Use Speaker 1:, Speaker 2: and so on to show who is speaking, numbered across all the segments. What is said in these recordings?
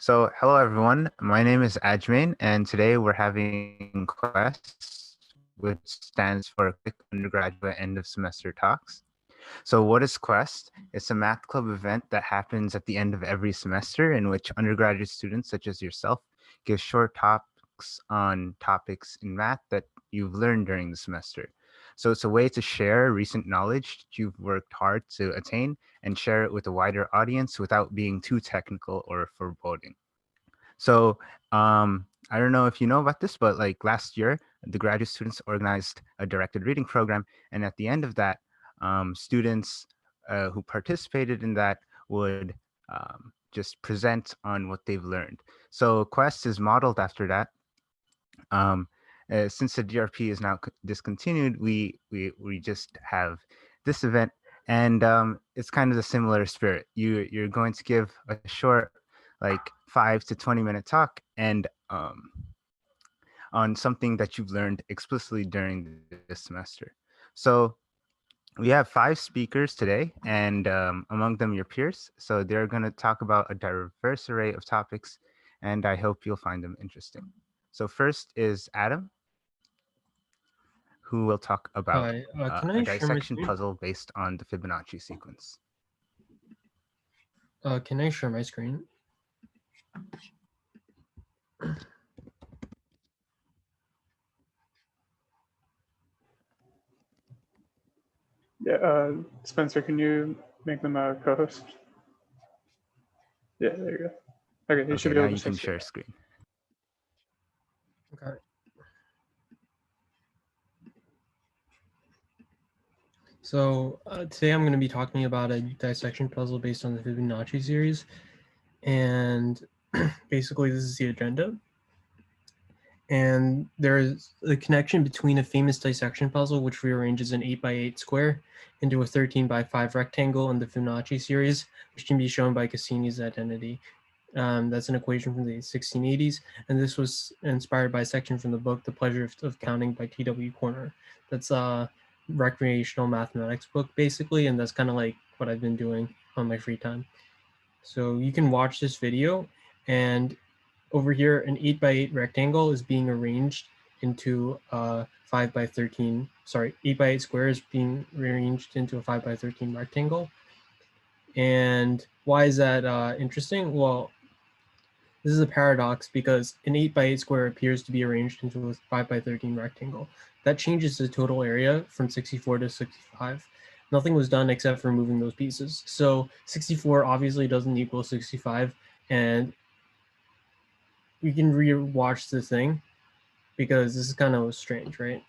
Speaker 1: Hello everyone. My name is Ajmain, and today we're having Quest, which stands for Quick Undergraduate End of Semester Talks. So, what is Quest? It's a math club event that happens at the end of every semester, in which undergraduate students, such as yourself, give short talks on topics in math that you've learned during the semester. So, it's a way to share recent knowledge that you've worked hard to attain and share it with a wider audience without being too technical or foreboding. So I don't know if you know about this, but like last year, the graduate students organized a directed reading program. And at the end of that, students who participated in that would just present on what they've learned. So Quest is modeled after that. Um, since the DRP is now discontinued, we just have this event, and it's kind of a similar spirit. You're going to give a short, like 5 to 20 minute talk, and on something that you've learned explicitly during this semester. So we have 5 speakers today, and among them your peers. So they're going to talk about a diverse array of topics, and I hope you'll find them interesting. So first is Adam, who will talk about
Speaker 2: Hi, can
Speaker 1: a
Speaker 2: I share my
Speaker 1: dissection
Speaker 2: screen?
Speaker 1: puzzle based on the Fibonacci sequence.
Speaker 2: Can I share my screen?
Speaker 3: Yeah, Spencer, can you make them a co-host? Yeah, there you go. Okay, you should
Speaker 1: Okay,
Speaker 3: be
Speaker 1: now
Speaker 3: able
Speaker 1: you
Speaker 3: to
Speaker 1: can
Speaker 3: see.
Speaker 1: share screen.
Speaker 2: Okay. So today I'm going to be talking about a dissection puzzle based on the Fibonacci series. And basically this is the agenda. And there's a connection between a famous dissection puzzle, which rearranges an 8x8 square into a 13x5 rectangle in the Fibonacci series, which can be shown by Cassini's identity. That's an equation from the 1680s, and this was inspired by a section from the book The Pleasure of Counting by T.W. Corner. That's a recreational mathematics book, basically, and that's kind of like what I've been doing on my free time. So you can watch this video, and over here, an 8x8 rectangle is being arranged into a 5x13, sorry, 8x8 square is being rearranged into a 5x13 rectangle. And why is that interesting? Well, this is a paradox because an 8x8 square appears to be arranged into a 5x13 rectangle. That changes the total area from 64 to 65. Nothing was done except for moving those pieces. So 64 obviously doesn't equal 65, and we can re-watch the thing because this is kind of strange, right?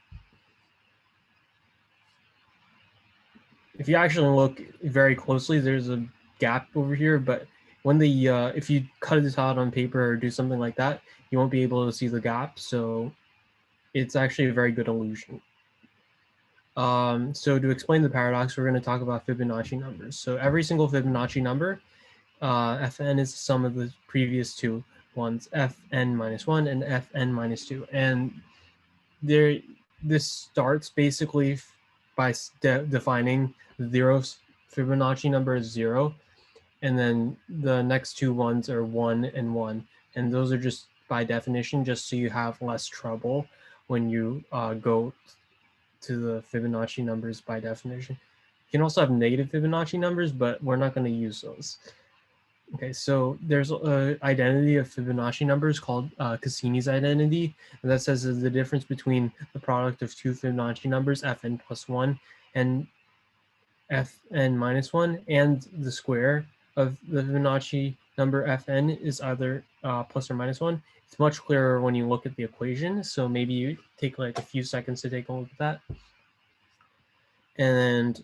Speaker 2: If you actually look very closely, there's a gap over here, but when the if you cut this out on paper or do something like that, you won't be able to see the gap. So it's actually a very good illusion. So to explain the paradox, we're going to talk about Fibonacci numbers. So every single Fibonacci number, Fn is the sum of the previous two ones, Fn minus 1 and Fn minus 2. And this starts basically by defining the zeroth Fibonacci number is 0, and then the next two ones are 1 and 1, and those are just by definition just so you have less trouble when you go to the Fibonacci numbers by definition. You can also have negative Fibonacci numbers, but we're not going to use those. Okay, so there's an identity of Fibonacci numbers called Cassini's identity, and that says that the difference between the product of two Fibonacci numbers, fn plus 1 and fn minus 1, and the square of the Fibonacci number fn is either plus or minus 1. It's much clearer when you look at the equation, so maybe you take like a few seconds to take a look at that. And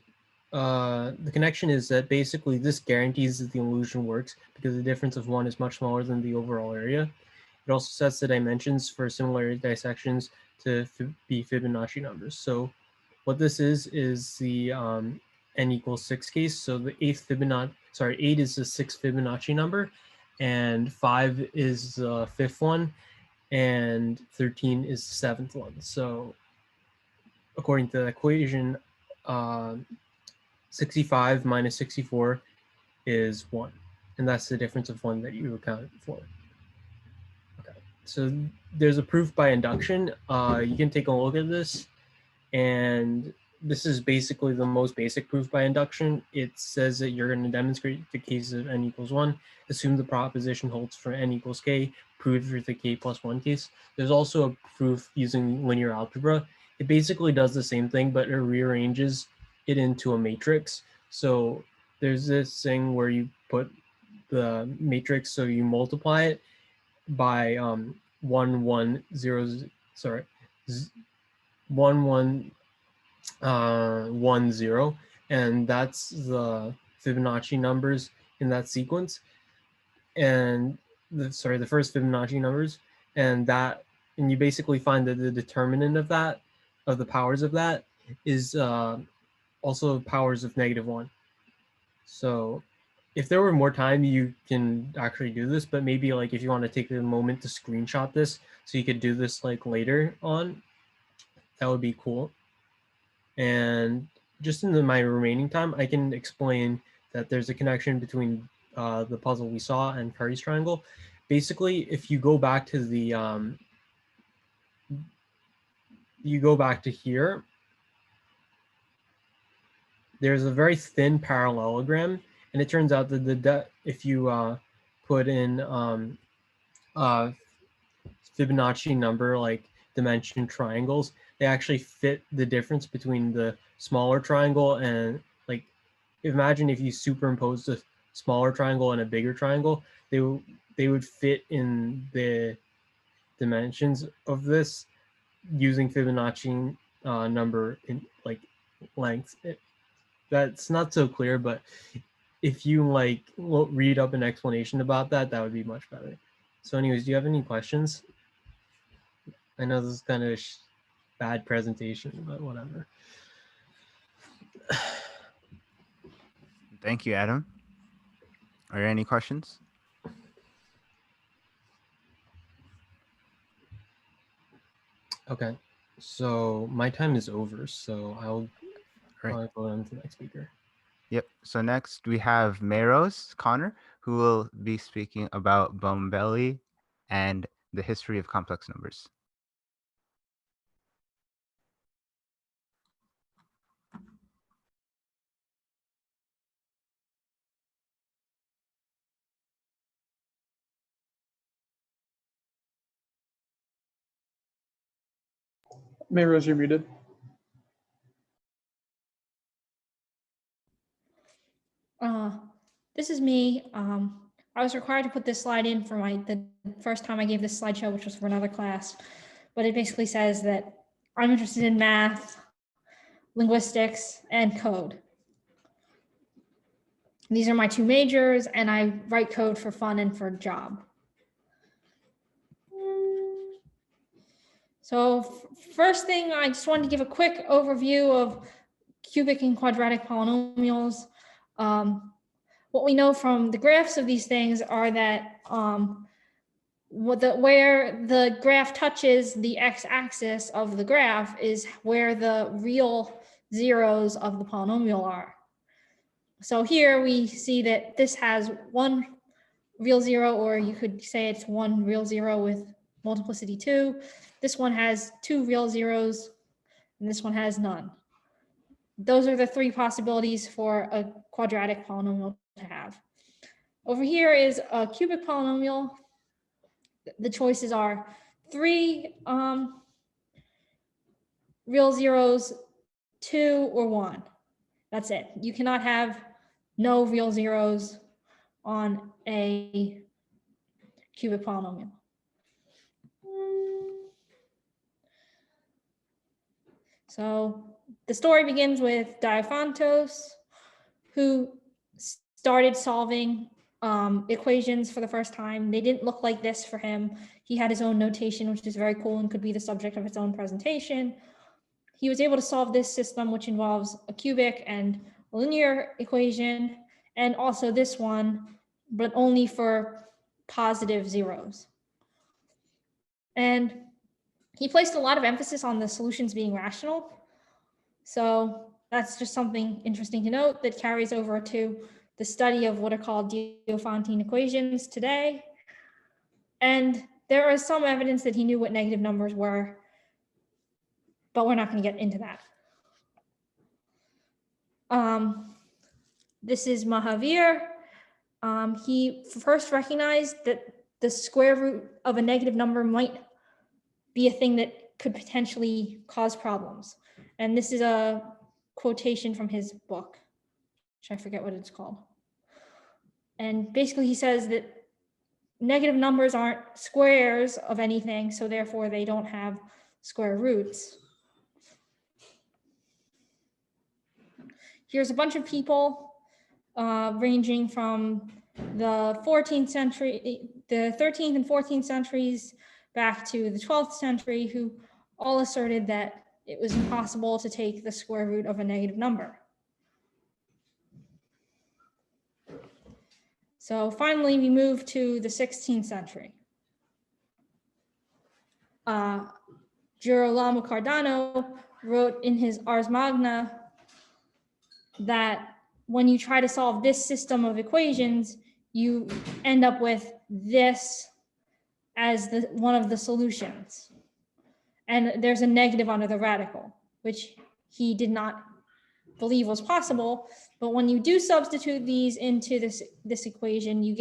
Speaker 2: the connection is that basically this guarantees that the illusion works because the difference of 1 is much smaller than the overall area. It also sets the dimensions for similar dissections to be Fibonacci numbers. So what this is the n equals 6 case. So the 8 is the 6th Fibonacci number, and 5 is the 5th one, and 13 is the 7th one. So according to the equation, 65 minus 64 is 1. and that's the difference of 1 that you accounted for. Okay, so there's a proof by induction. You can take a look at this, and this is basically the most basic proof by induction. It says that you're going to demonstrate the case of n equals 1, assume the proposition holds for n equals k, prove for the k plus 1 case. There's also a proof using linear algebra. It basically does the same thing, but it rearranges it into a matrix. So there's this thing where you put the matrix, so you multiply it by 1 1 0, sorry, 1 1 1 0, and that's the Fibonacci numbers in that sequence, and the first Fibonacci numbers, and you basically find that the determinant of that, of the powers of that, is also powers of -1. So if there were more time, you can actually do this, but maybe like if you want to take a moment to screenshot this so you could do this like later on, that would be cool. And just in my remaining time, I can explain that there's a connection between the puzzle we saw and Curry's triangle. Basically, if you go back to the here, there's a very thin parallelogram, and it turns out that if you put in Fibonacci number like dimension triangles, they actually fit the difference between the smaller triangle and, like, imagine if you superimposed a smaller triangle and a bigger triangle, they would fit in the dimensions of this using Fibonacci number in like length. That's not so clear, but if you like read up an explanation about that, that would be much better. So anyways, do you have any questions? I know this is kind of a bad presentation, but whatever.
Speaker 1: Thank you, Adam. Are there any questions?
Speaker 2: Okay, so my time is over, so I'll
Speaker 1: Right.
Speaker 2: go on to the next speaker.
Speaker 1: Yep. So next we have Meros Connor, who will be speaking about Bombelli and the history of complex numbers.
Speaker 3: Meros, you're muted.
Speaker 4: This is me. I was required to put this slide in for the first time I gave this slideshow, which was for another class. But it basically says that I'm interested in math, linguistics, and code. These are my two majors, and I write code for fun and for a job. So first thing, I just wanted to give a quick overview of cubic and quadratic polynomials. What we know from the graphs of these things are that where the graph touches the x-axis of the graph is where the real zeros of the polynomial are. So here we see that this has one real zero, or you could say it's one real zero with multiplicity 2. This one has 2 real zeros, and this one has none. Those are the 3 possibilities for a quadratic polynomial to have. Over here is a cubic polynomial. The choices are 3 real zeros, 2 or 1. That's it. You cannot have no real zeros on a cubic polynomial. So the story begins with Diophantos, who started solving equations for the first time. They didn't look like this for him. He had his own notation, which is very cool and could be the subject of its own presentation. He was able to solve this system, which involves a cubic and a linear equation, and also this one, but only for positive zeros. And he placed a lot of emphasis on the solutions being rational. So that's just something interesting to note that carries over to the study of what are called Diophantine equations today. And there is some evidence that he knew what negative numbers were, but we're not going to get into that. This is Mahavir. He first recognized that the square root of a negative number might be a thing that could potentially cause problems. And this is a quotation from his book, which I forget what it's called. And basically he says that negative numbers aren't squares of anything, so therefore they don't have square roots. Here's a bunch of people ranging from the 14th century, the 13th and 14th centuries back to the 12th century, who all asserted that it was impossible to take the square root of a negative number. So finally, we move to the 16th century. Girolamo Cardano wrote in his Ars Magna that when you try to solve this system of equations, you end up with this as one of the solutions. And there's a negative under the radical, which he did not believe was possible. But when you do substitute these into this equation, you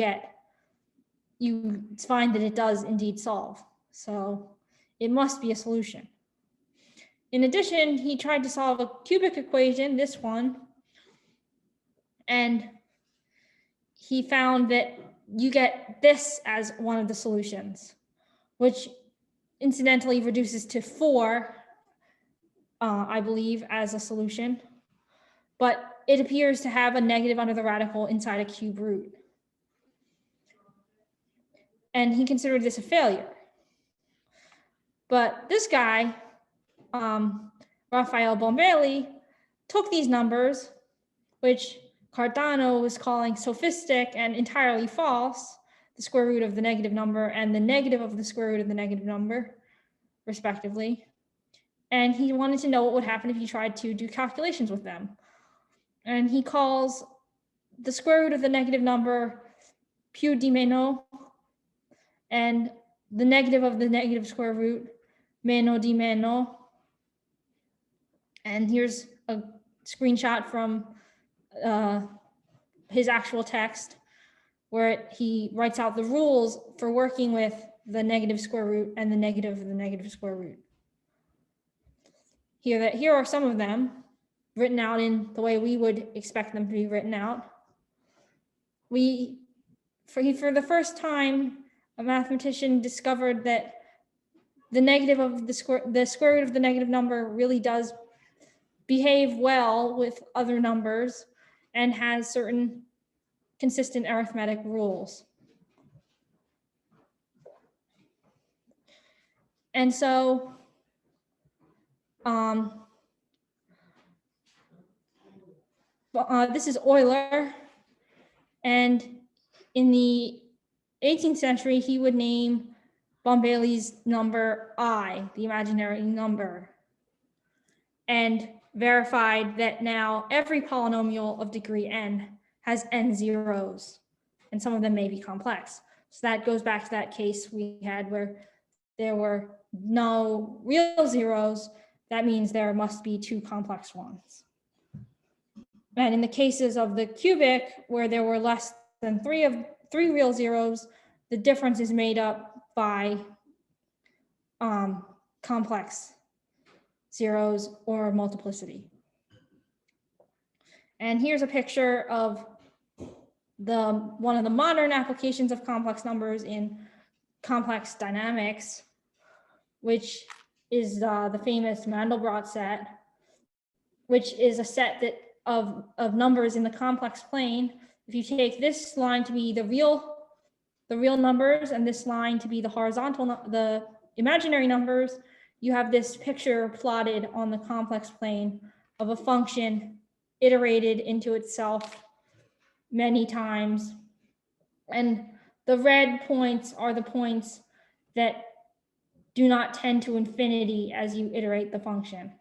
Speaker 4: find that it does indeed solve. So it must be a solution. In addition, he tried to solve a cubic equation, this one, and he found that you get this as one of the solutions, which incidentally reduces to 4, I believe, as a solution. But it appears to have a negative under the radical inside a cube root. And he considered this a failure. But this guy, Raphael Bombelli, took these numbers, which Cardano was calling sophistic and entirely false, the square root of the negative number and the negative of the square root of the negative number, respectively. And he wanted to know what would happen if he tried to do calculations with them. And he calls the square root of the negative number più di meno, and the negative of the negative square root meno di meno. And here's a screenshot from his actual text where he writes out the rules for working with the negative square root and the negative of the negative square root. Here are some of them written out in the way we would expect them to be written out. For the first time, a mathematician discovered that the negative of the square root of the negative number really does behave well with other numbers and has certain consistent arithmetic rules. And so this is Euler, and in the 18th century, he would name Bombelli's number I, the imaginary number, and verified that now every polynomial of degree n has n zeros, and some of them may be complex. So that goes back to that case we had where there were no real zeros. That means there must be 2 complex ones. And in the cases of the cubic, where there were less than 3 real zeros, the difference is made up by complex zeros or multiplicity. And here's a picture of one of the modern applications of complex numbers in complex dynamics, which is the famous Mandelbrot set, which is a set of numbers in the complex plane. If you take this line to be the real numbers and this line to be the imaginary numbers, you have this picture plotted on the complex plane of a function iterated into itself many times. And the red points are the points that do not tend to infinity as you iterate the function.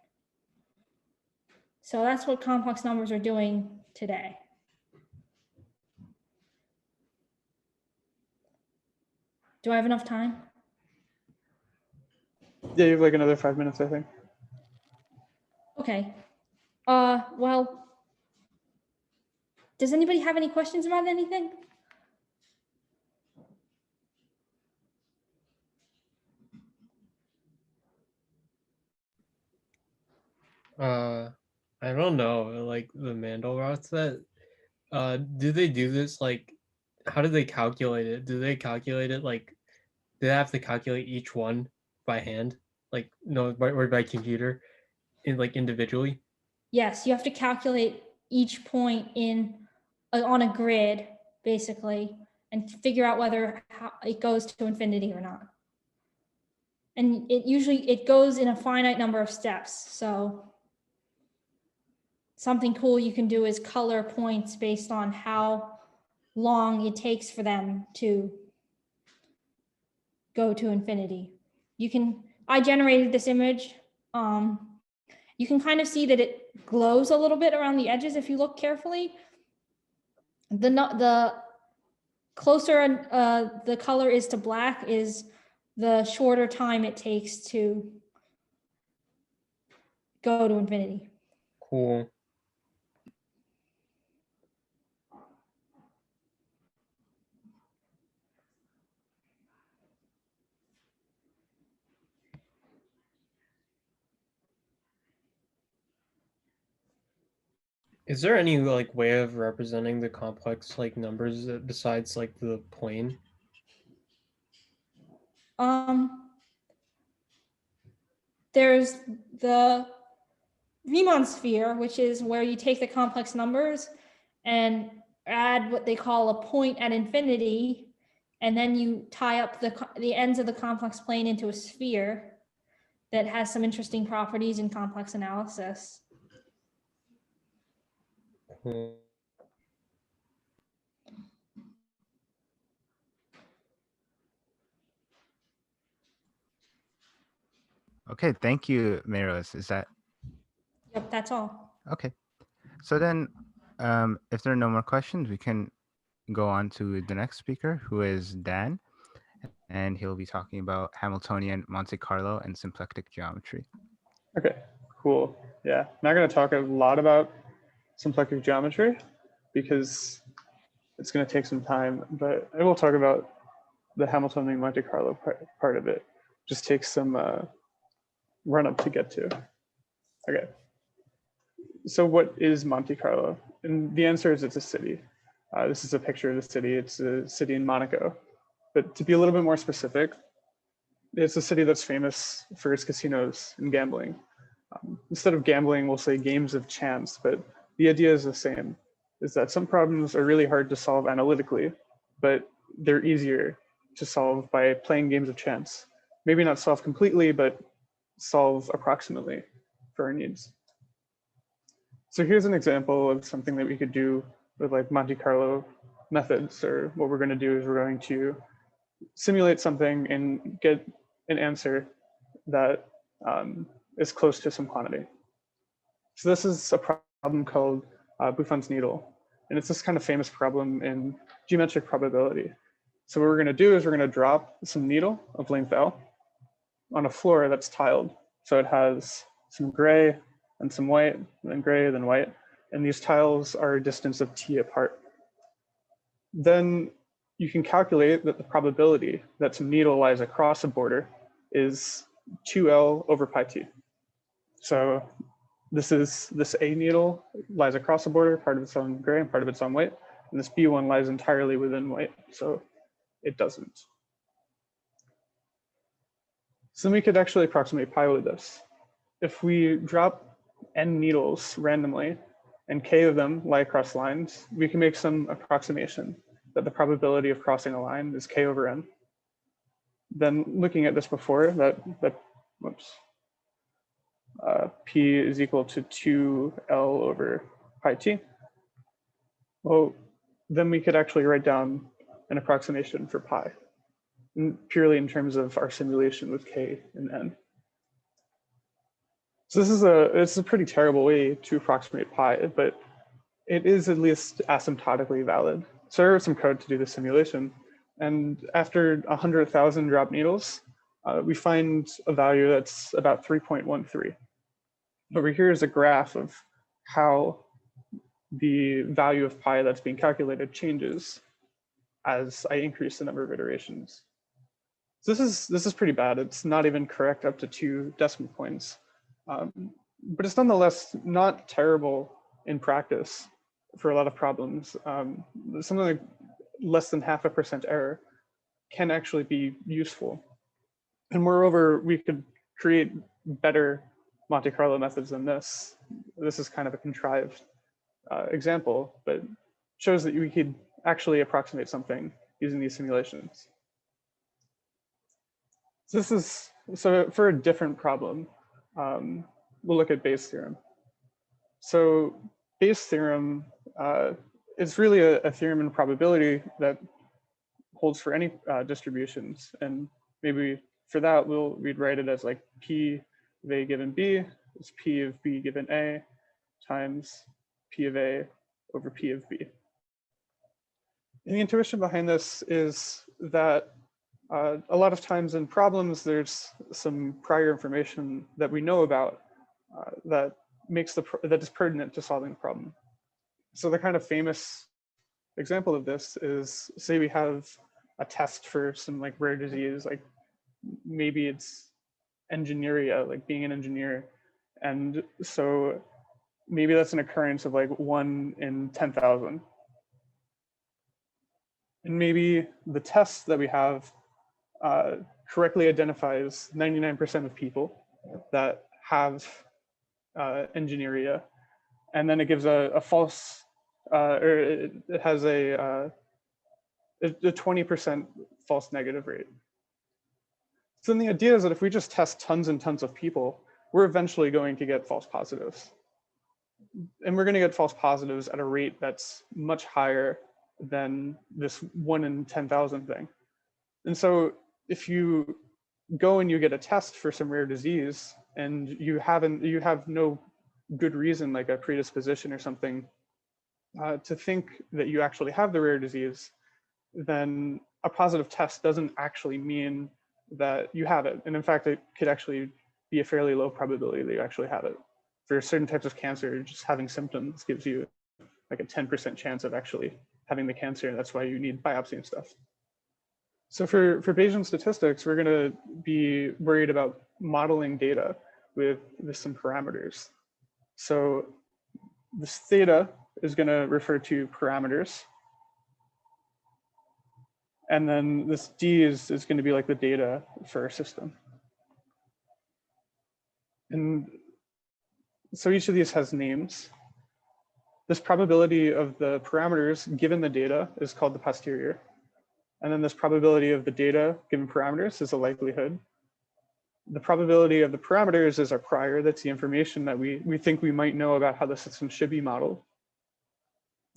Speaker 4: So that's what complex numbers are doing today. Do I have enough time?
Speaker 3: Yeah, you have like another 5 minutes, I think.
Speaker 4: Okay. Well, does anybody have any questions about anything?
Speaker 2: I don't know, like the Mandelbrot set. Do they do this like? How do they calculate it? Do they calculate it like? Do they have to calculate each one by hand, like no, or by computer, in like individually?
Speaker 4: Yes, you have to calculate each point in on a grid, basically, and figure out whether it goes to infinity or not. And it goes in a finite number of steps. So something cool you can do is color points based on how long it takes for them to go to infinity. I generated this image. You can kind of see that it glows a little bit around the edges if you look carefully. The closer the color is to black is the shorter time it takes to go to infinity.
Speaker 2: Cool. Is there any like way of representing the complex like numbers besides like the plane?
Speaker 4: There's the Riemann sphere, which is where you take the complex numbers and add what they call a point at infinity, and then you tie up the ends of the complex plane into a sphere that has some interesting properties in complex analysis.
Speaker 2: Cool.
Speaker 1: Okay, thank you, Meros. Is that
Speaker 4: Yep, that's all.
Speaker 1: okay? So then, if there are no more questions, we can go on to the next speaker, who is Dan, and he'll be talking about Hamiltonian, Monte Carlo, and symplectic geometry.
Speaker 3: Okay, cool. Yeah, I'm not going to talk a lot about symplectic geometry because it's going to take some time, but I will talk about the Hamiltonian Monte Carlo part of it. Just takes some run up to get to. Okay. So what is Monte Carlo? And the answer is it's a city. This is a picture of the city. It's a city in Monaco. But to be a little bit more specific, it's a city that's famous for its casinos and gambling. Instead of gambling, we'll say games of chance, but the idea is the same, is that some problems are really hard to solve analytically, but they're easier to solve by playing games of chance. Maybe not solve completely, but solve approximately for our needs. So here's an example of something that we could do with like Monte Carlo methods, or what we're going to do is we're going to simulate something and get an answer that is close to some quantity. So this is a problem called Buffon's needle. And it's this kind of famous problem in geometric probability. So what we're going to do is we're going to drop some needle of length L on a floor that's tiled. So it has some gray and some white, and then gray, then white. And these tiles are a distance of t apart. Then you can calculate that the probability that some needle lies across a border is 2L over pi t. So this A needle lies across the border, part of it's on gray and part of it's on white, and this B one lies entirely within white, so it doesn't. So then we could actually approximate pi with this. If we drop n needles randomly and k of them lie across lines, we can make some approximation that the probability of crossing a line is k over n. Then looking at this before, p is equal to 2L over pi t. Well, then we could actually write down an approximation for pi, purely in terms of our simulation with k and n. So this is a pretty terrible way to approximate pi, but it is at least asymptotically valid. So I wrote some code to do the simulation, And after 100,000 drop needles, we find a value that's about 3.13. Over here is a graph of how the value of pi that's being calculated changes as I increase the number of iterations. So this is pretty bad. It's not even correct up to 2 decimal points, but it's nonetheless not terrible in practice for a lot of problems. Something like less than 0.5% error can actually be useful. And moreover, we could create better Monte Carlo methods than this. This is kind of a contrived example, but shows that we could actually approximate something using these simulations. So for a different problem, we'll look at Bayes' theorem. So Bayes' theorem is really a theorem in probability that holds for any distributions. And maybe for that, we'd write it as like P of A given B is P of B given A times P of A over P of B. And the intuition behind this is that a lot of times in problems, there's some prior information that we know about that is pertinent to solving the problem. So the kind of famous example of this is, say we have a test for some like rare disease, like maybe it's engineeria, like being an engineer. And so maybe that's an occurrence of like 1 in 10,000. And maybe the test that we have correctly identifies 99% of people that have engineeria, and then it gives a false, or it has a 20% false negative rate. So then the idea is that if we just test tons and tons of people, we're eventually going to get false positives. And we're going to get false positives at a rate that's much higher than this 1 in 10,000 thing. And so if you go and you get a test for some rare disease and you have no good reason, like a predisposition or something, to think that you actually have the rare disease, then a positive test doesn't actually mean that you have it. And in fact, it could actually be a fairly low probability that you actually have it. For certain types of cancer, just having symptoms gives you like a 10% chance of actually having the cancer, and that's why you need biopsy and stuff. So for Bayesian statistics, we're going to be worried about modeling data with some parameters. So this theta is going to refer to parameters. And then this D is going to be like the data for our system. And so each of these has names. This probability of the parameters given the data is called the posterior. And then this probability of the data given parameters is the likelihood. The probability of the parameters is our prior. That's the information that we think we might know about how the system should be modeled.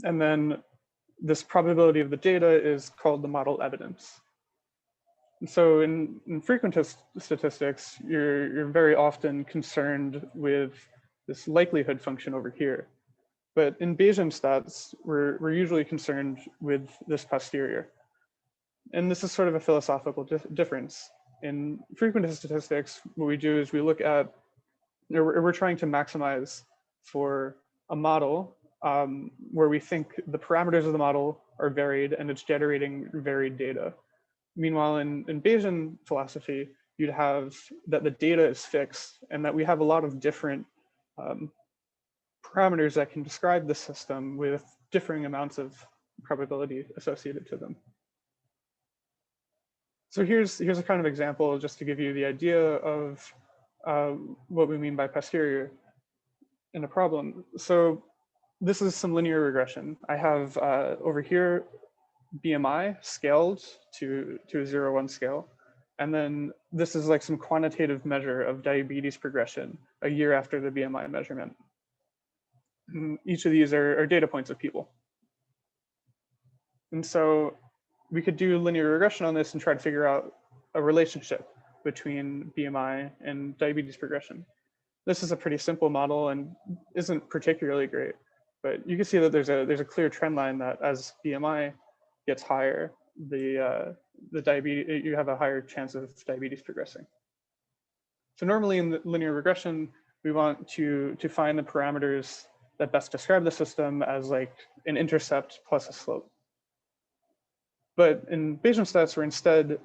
Speaker 3: And then this probability of the data is called the model evidence. And so in frequentist statistics, you're very often concerned with this likelihood function over here. But in Bayesian stats, we're usually concerned with this posterior. And this is sort of a philosophical difference. In frequentist statistics, what we do is we look at, we're trying to maximize for a model where we think the parameters of the model are varied and it's generating varied data. Meanwhile, in Bayesian philosophy, you'd have that the data is fixed and that we have a lot of different parameters that can describe the system with differing amounts of probability associated to them. So here's a kind of example just to give you the idea of what we mean by posterior in a problem. So this is some linear regression. I have over here BMI scaled to a 0-1 scale. And then this is like some quantitative measure of diabetes progression a year after the BMI measurement. And each of these are data points of people. And so we could do linear regression on this and try to figure out a relationship between BMI and diabetes progression. This is a pretty simple model and isn't particularly great, but you can see that there's a clear trend line that as BMI gets higher, the diabetes, you have a higher chance of diabetes progressing. So normally in the linear regression, we want to find the parameters that best describe the system as like an intercept plus a slope. But in Bayesian stats, we're instead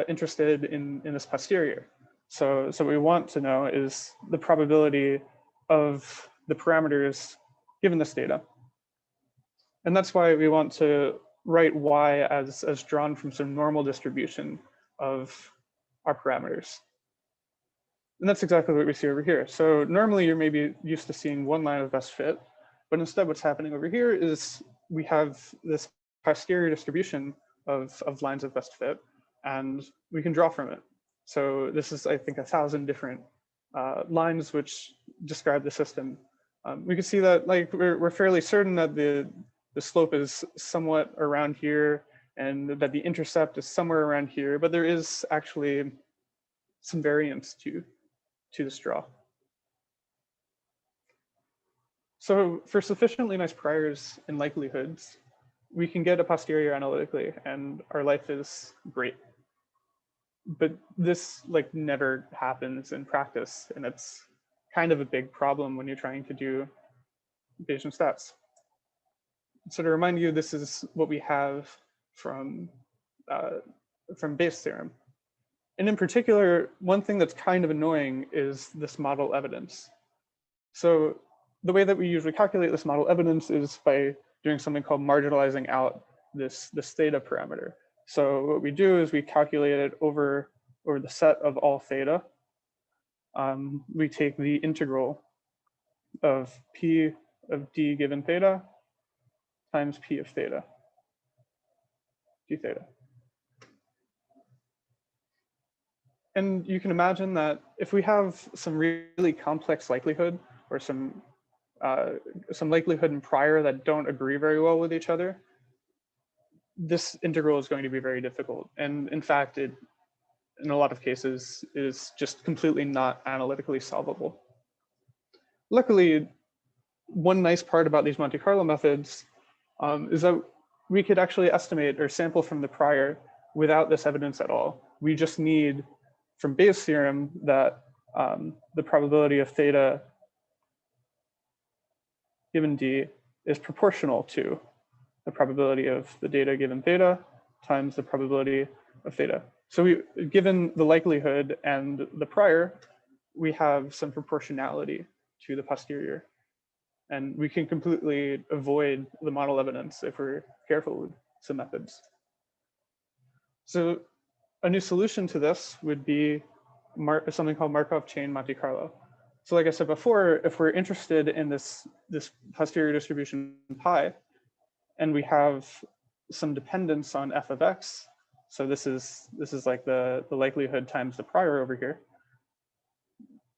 Speaker 3: interested in this posterior. So what we want to know is the probability of the parameters given this data. And that's why we want to write y as drawn from some normal distribution of our parameters. And that's exactly what we see over here. So normally you're maybe used to seeing one line of best fit, but instead what's happening over here is we have this posterior distribution of lines of best fit, and we can draw from it. So this is, I think, 1,000 different lines which describe the system. We can see that like we're fairly certain that the slope is somewhat around here and that the intercept is somewhere around here, but there is actually some variance to this draw. So for sufficiently nice priors and likelihoods, we can get a posterior analytically and our life is great. But this like never happens in practice, and it's kind of a big problem when you're trying to do Bayesian stats. So to remind you, this is what we have from Bayes' theorem. And in particular, one thing that's kind of annoying is this model evidence. So the way that we usually calculate this model evidence is by doing something called marginalizing out this theta parameter. So what we do is we calculate it over the set of all theta. We take the integral of p of d given theta times p of theta, d theta. And you can imagine that if we have some really complex likelihood or some likelihood and prior that don't agree very well with each other, this integral is going to be very difficult. And in fact, it, in a lot of cases, is just completely not analytically solvable. Luckily, one nice part about these Monte Carlo methods is that we could actually estimate or sample from the prior without this evidence at all. We just need, from Bayes' theorem, that the probability of theta given d is proportional to the probability of the data given theta times the probability of theta. So given the likelihood and the prior, we have some proportionality to the posterior. And we can completely avoid the model evidence if we're careful with some methods. So a new solution to this would be something called Markov chain Monte Carlo. So like I said before, if we're interested in this posterior distribution pi, and we have some dependence on f of x, so this is like the likelihood times the prior over here,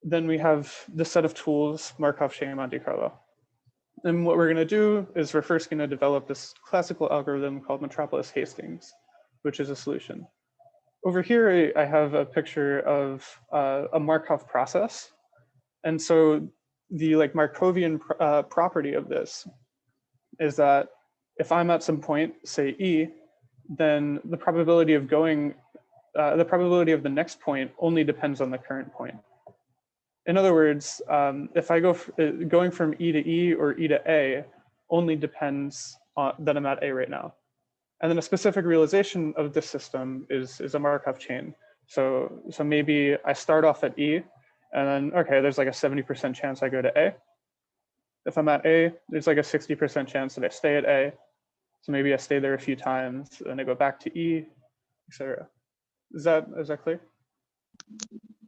Speaker 3: then we have this set of tools, Markov chain Monte Carlo. And what we're going to do is we're first going to develop this classical algorithm called Metropolis Hastings, which is a solution. Over here, I have a picture of a Markov process. And so the like Markovian property of this is that if I'm at some point, say E, then the probability of going, the probability of the next point only depends on the current point. In other words, if I go going from E to E or E to A only depends on that I'm at A right now. And then a specific realization of this system is a Markov chain. So maybe I start off at E, and then, okay, there's like a 70% chance I go to A. If I'm at A, there's like a 60% chance that I stay at A. So maybe I stay there a few times, and I go back to E, etc. Is that clear?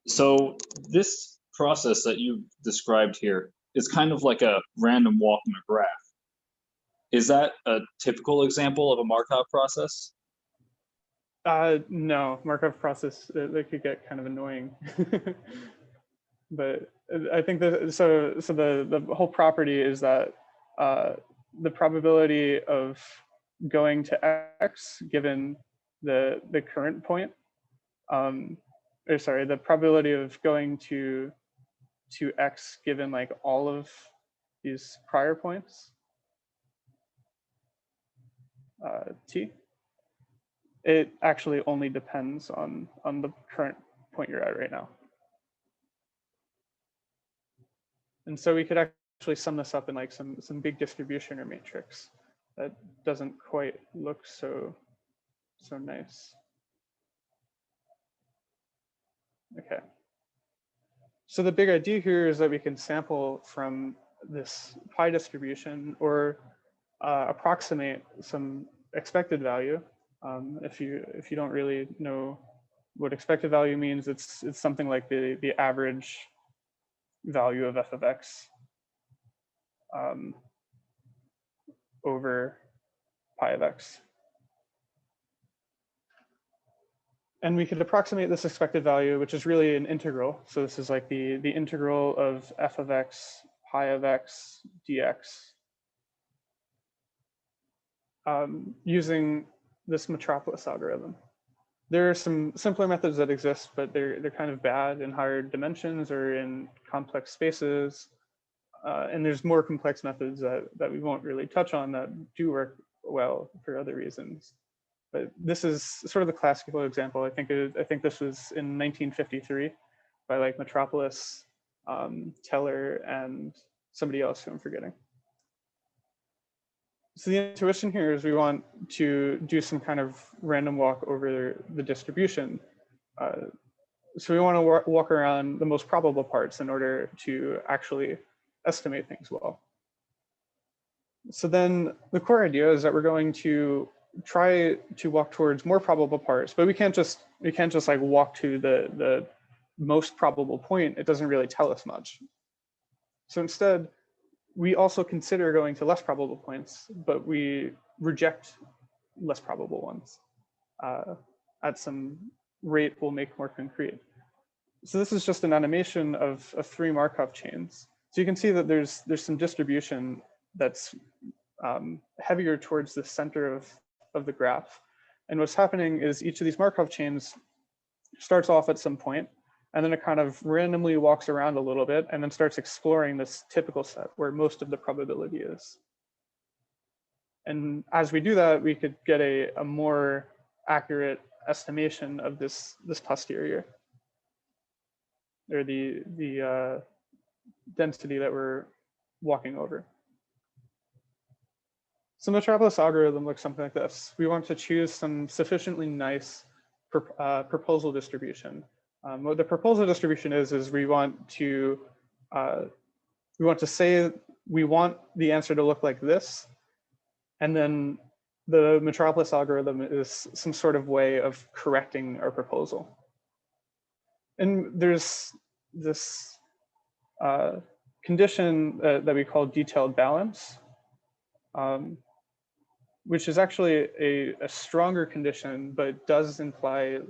Speaker 5: So this process that you described here is kind of like a random walk in a graph. Is that a typical example of a Markov process?
Speaker 3: No, Markov process, they could get kind of annoying. But I think that, so the whole property is that the probability of going to X given the current point, or sorry, the probability of going to X given like all of these prior points, T, it actually only depends on the current point you're at right now. And so we could actually sum this up in like some big distribution or matrix that doesn't quite look so nice. Okay. So the big idea here is that we can sample from this pi distribution or approximate some expected value. If you don't really know what expected value means, it's something like the average value of f of x over pi of x. And we could approximate this expected value, which is really an integral. So this is like the integral of f of x, pi of x, dx, using this Metropolis algorithm. There are some simpler methods that exist, but they're kind of bad in higher dimensions or in complex spaces. And there's more complex methods that we won't really touch on that do work well for other reasons. But this is sort of the classical example. I think this was in 1953 by like Metropolis, Teller, and somebody else who I'm forgetting. So the intuition here is we want to do some kind of random walk over the distribution. So we want to walk around the most probable parts in order to actually estimate things well. So then the core idea is that we're going to try to walk towards more probable parts, but we can't just like walk to the most probable point. It doesn't really tell us much. So instead, we also consider going to less probable points, but we reject less probable ones at some rate we'll make more concrete. So this is just an animation of 3 Markov chains. So you can see that there's some distribution that's heavier towards the center of the graph. And what's happening is each of these Markov chains starts off at some point, and then it kind of randomly walks around a little bit and then starts exploring this typical set where most of the probability is. And as we do that, we could get a more accurate estimation of this posterior, or the density that we're walking over. So Metropolis algorithm looks something like this. We want to choose some sufficiently nice proposal distribution. What the proposal distribution is we want to say we want the answer to look like this, and then the Metropolis algorithm is some sort of way of correcting our proposal. And there's this condition that we call detailed balance, which is actually a stronger condition, but does imply,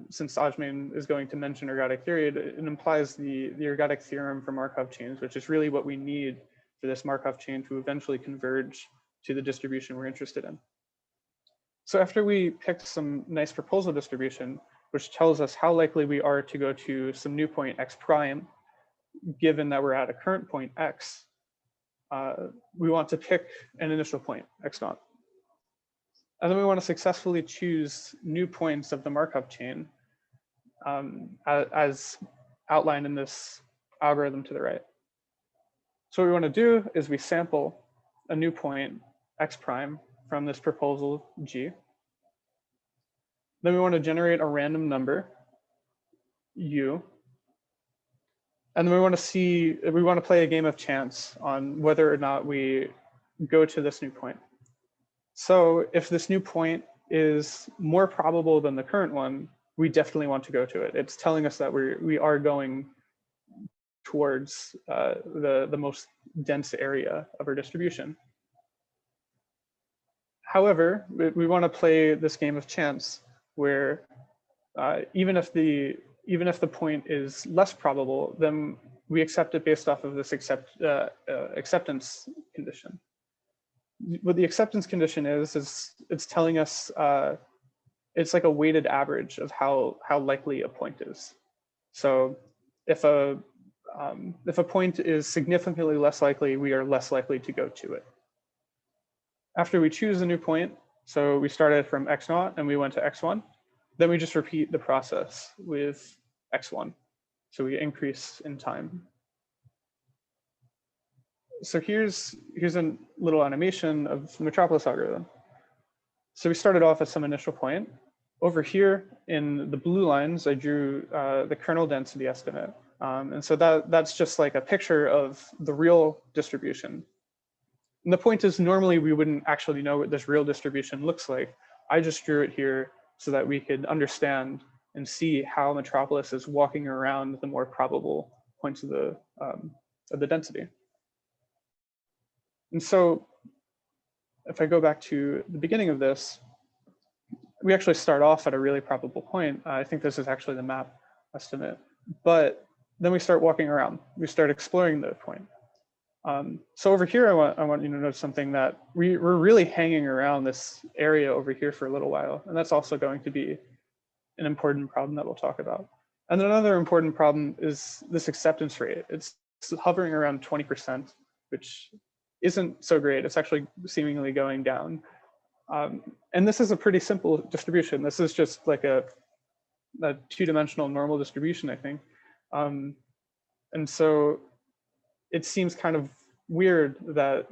Speaker 3: since Ajmain is going to mention ergodic theory, it implies the ergodic theorem for Markov chains, which is really what we need for this Markov chain to eventually converge to the distribution we're interested in. So after we picked some nice proposal distribution, which tells us how likely we are to go to some new point x prime, given that we're at a current point x, we want to pick an initial point, x naught. And then we want to successfully choose new points of the Markov chain as outlined in this algorithm to the right. So what we want to do is we sample a new point, x prime, from this proposal G. Then we want to generate a random number, U. And then we want to play a game of chance on whether or not we go to this new point. So if this new point is more probable than the current one, we definitely want to go to it. It's telling us that we are going towards the most dense area of our distribution. However, we want to play this game of chance where even if the point is less probable, then we accept it based off of this acceptance condition. What the acceptance condition is it's telling us it's like a weighted average of how likely a point is. So if a point is significantly less likely, we are less likely to go to it. After we choose a new point, So we started from x0 and we went to x1. Then we just repeat the process with x1. So we increase in time. So here's a little animation of the Metropolis algorithm. So we started off at some initial point. Over here in the blue lines, I drew the kernel density estimate. And so that's just like a picture of the real distribution. And the point is, normally we wouldn't actually know what this real distribution looks like. I just drew it here so that we could understand and see how Metropolis is walking around the more probable points of the density. And so if I go back to the beginning of this, we actually start off at a really probable point. I think this is actually the map estimate, but then we start walking around. We start exploring the point. So over here, I want you to notice something, that we're really hanging around this area over here for a little while. And that's also going to be an important problem that we'll talk about. And then another important problem is this acceptance rate. It's hovering around 20%, which isn't so great. It's actually seemingly going down. And this is a pretty simple distribution. This is just like a two-dimensional normal distribution, I think. And so it seems kind of weird that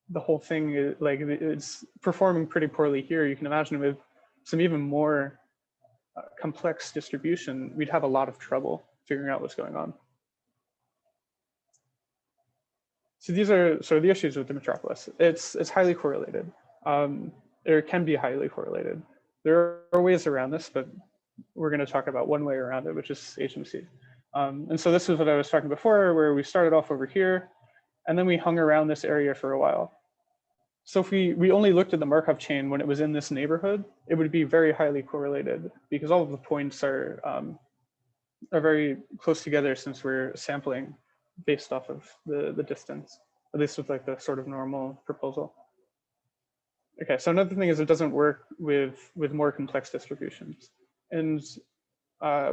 Speaker 3: the whole thing is like, it's performing pretty poorly here. You can imagine with some even more complex distribution, we'd have a lot of trouble figuring out what's going on. So these are sort of the issues with the Metropolis. It's highly correlated. It can be highly correlated. There are ways around this, but we're going to talk about one way around it, which is HMC. And so this is what I was talking before, where we started off over here, and then we hung around this area for a while. So if we only looked at the Markov chain when it was in this neighborhood, it would be very highly correlated, because all of the points are very close together, since we're sampling based off of the distance, at least with like the sort of normal proposal. Okay, so another thing is it doesn't work with more complex distributions. And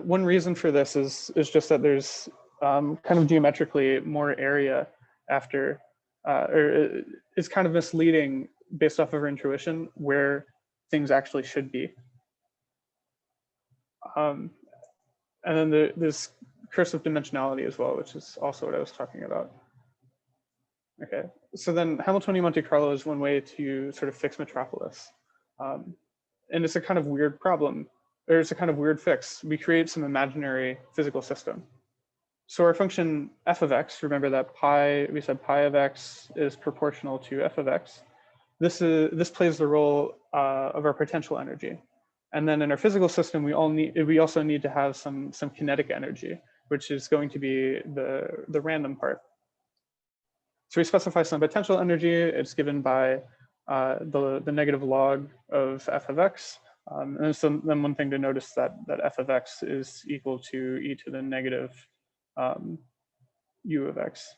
Speaker 3: one reason for this is just that there's kind of geometrically more area after, or it's kind of misleading based off of our intuition where things actually should be. And then there's cursive dimensionality as well, which is also what I was talking about. Okay, so then Hamiltonian Monte Carlo is one way to sort of fix Metropolis. And it's a kind of weird problem. There's a kind of weird fix. We create some imaginary physical system. So our function f of x, remember that we said pi of x is proportional to f of x. This plays the role of our potential energy. And then in our physical system, we also need to have some kinetic energy, which is going to be the random part. So we specify some potential energy. It's given by the negative log of f of x. And so then one thing to notice that f of x is equal to e to the negative u of x.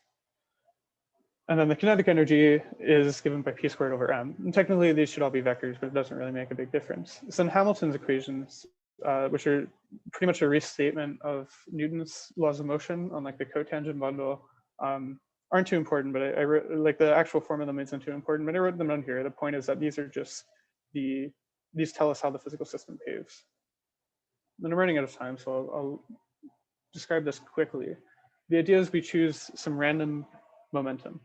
Speaker 3: And then the kinetic energy is given by p squared over m. And technically these should all be vectors, but it doesn't really make a big difference. So in Hamilton's equations, which are pretty much a restatement of Newton's laws of motion on like the cotangent bundle, aren't too important, but I wrote, like the actual form of them isn't too important, but I wrote them down here. The point is that these are just these tell us how the physical system behaves. And I'm running out of time, so I'll describe this quickly. The idea is we choose some random momentum.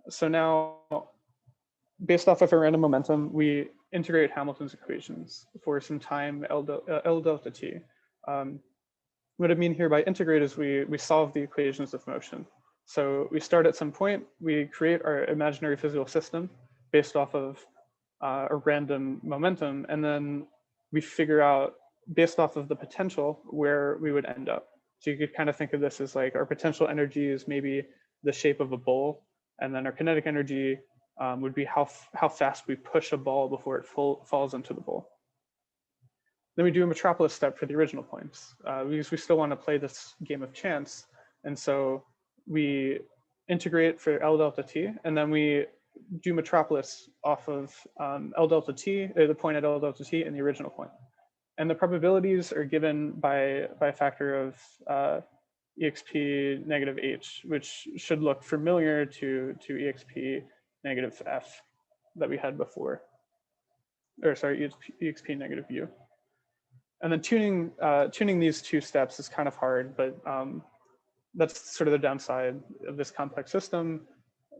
Speaker 3: So now, based off of a random momentum, we integrate Hamilton's equations for some time L delta t. What I mean here by integrate is we solve the equations of motion. So we start at some point, we create our imaginary physical system based off of a random momentum, and then we figure out, based off of the potential, where we would end up. So you could kind of think of this as like our potential energy is maybe the shape of a bowl, and then our kinetic energy would be how fast we push a ball before it falls into the bowl. Then we do a Metropolis step for the original points, because we still want to play this game of chance. And so we integrate for L delta t, and then we do Metropolis off of L delta t, the point at L delta t, and the original point. And the probabilities are given by a factor of exp negative h, which should look familiar to exp negative f that we had before. or sorry, exp negative u. And then tuning these two steps is kind of hard, but that's sort of the downside of this complex system.